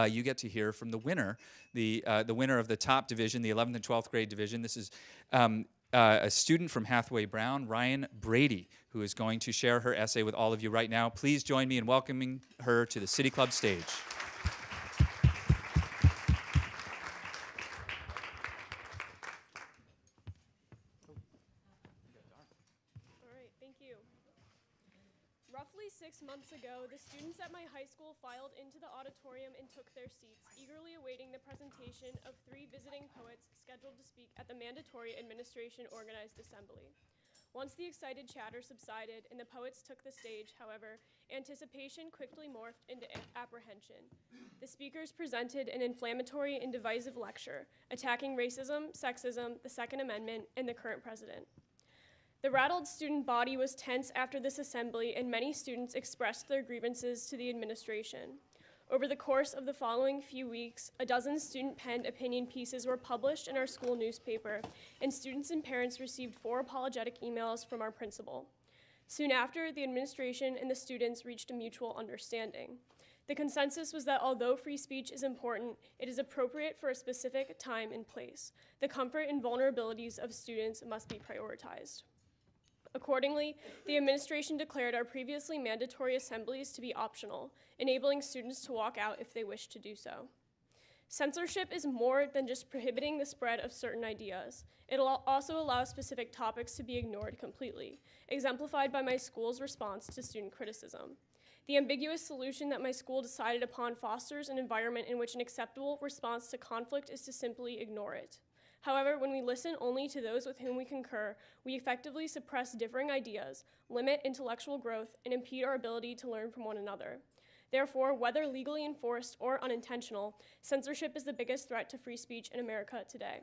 you get to hear from the winner, the winner of the top division, the 11th and 12th grade division. This is a student from Hathaway Brown, Ryan Brady, who is going to share her essay with all of you right now. Please join me in welcoming her to the City Club stage. Roughly 6 months ago, the students at my high school filed into the auditorium and took their seats, eagerly awaiting the presentation of 3 visiting poets scheduled to speak at the mandatory administration-organized assembly. Once the excited chatter subsided and the poets took the stage, however, anticipation quickly morphed into apprehension. The speakers presented an inflammatory and divisive lecture, attacking racism, sexism, the Second Amendment, and the current president. The rattled student body was tense after this assembly, and many students expressed their grievances to the administration. Over the course of the following few weeks, a dozen student-penned opinion pieces were published in our school newspaper, and students and parents received 4 apologetic emails from our principal. Soon after, the administration and the students reached a mutual understanding. The consensus was that although free speech is important, it is appropriate for a specific time and place. The comfort and vulnerabilities of students must be prioritized. Accordingly, the administration declared our previously mandatory assemblies to be optional, enabling students to walk out if they wish to do so. Censorship is more than just prohibiting the spread of certain ideas. It also allows specific topics to be ignored completely, exemplified by my school's response to student criticism. The ambiguous solution that my school decided upon fosters an environment in which an acceptable response to conflict is to simply ignore it. However, when we listen only to those with whom we concur, we effectively suppress differing ideas, limit intellectual growth, and impede our ability to learn from one another. Therefore, whether legally enforced or unintentional, censorship is the biggest threat to free speech in America today.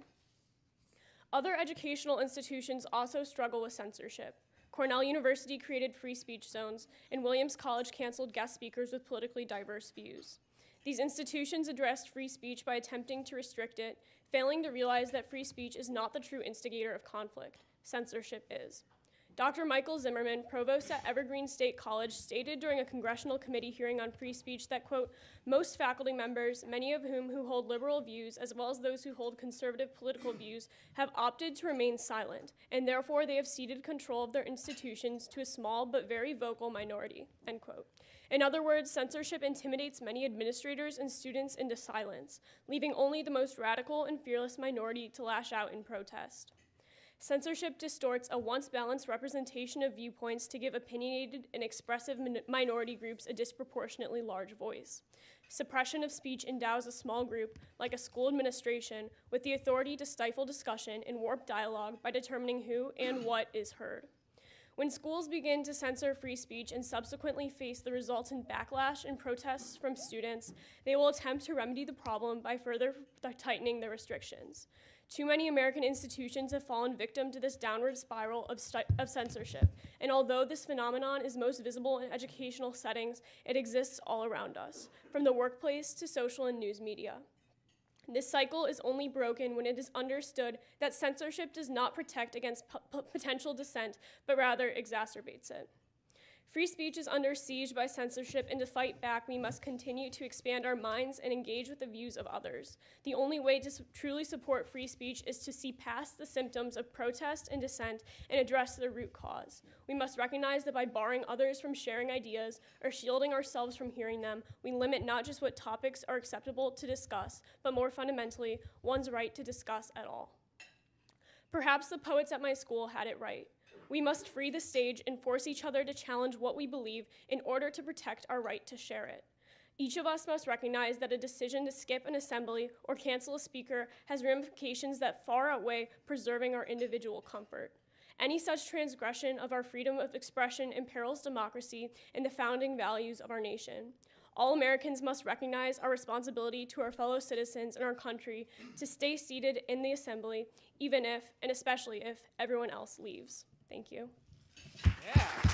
Other educational institutions also struggle with censorship. Cornell University created free speech zones, and Williams College canceled guest speakers with politically diverse views. These institutions addressed free speech by attempting to restrict it, failing to realize that free speech is not the true instigator of conflict. Censorship is. Dr. Michael Zimmerman, provost at Evergreen State College, stated during a congressional committee hearing on free speech that, quote, most faculty members, many of whom who hold liberal views, as well as those who hold conservative political views, have opted to remain silent, and therefore they have ceded control of their institutions to a small but very vocal minority, end quote. In other words, censorship intimidates many administrators and students into silence, leaving only the most radical and fearless minority to lash out in protest. Censorship distorts a once balanced representation of viewpoints to give opinionated and expressive minority groups a disproportionately large voice. Suppression of speech endows a small group, like a school administration, with the authority to stifle discussion and warp dialogue by determining who and what is heard. When schools begin to censor free speech and subsequently face the resultant backlash and protests from students, they will attempt to remedy the problem by further tightening the restrictions. Too many American institutions have fallen victim to this downward spiral of censorship, and although this phenomenon is most visible in educational settings, it exists all around us, from the workplace to social and news media. This cycle is only broken when it is understood that censorship does not protect against potential dissent, but rather exacerbates it. Free speech is under siege by censorship, and to fight back, we must continue to expand our minds and engage with the views of others. The only way to truly support free speech is to see past the symptoms of protest and dissent and address the root cause. We must recognize that by barring others from sharing ideas or shielding ourselves from hearing them, we limit not just what topics are acceptable to discuss, but more fundamentally, one's right to discuss at all. Perhaps the poets at my school had it right. We must free the stage and force each other to challenge what we believe in order to protect our right to share it. Each of us must recognize that a decision to skip an assembly or cancel a speaker has ramifications that far outweigh preserving our individual comfort. Any such transgression of our freedom of expression imperils democracy and the founding values of our nation. All Americans must recognize our responsibility to our fellow citizens and our country to stay seated in the assembly, even if, and especially if, everyone else leaves. Thank you. Yeah.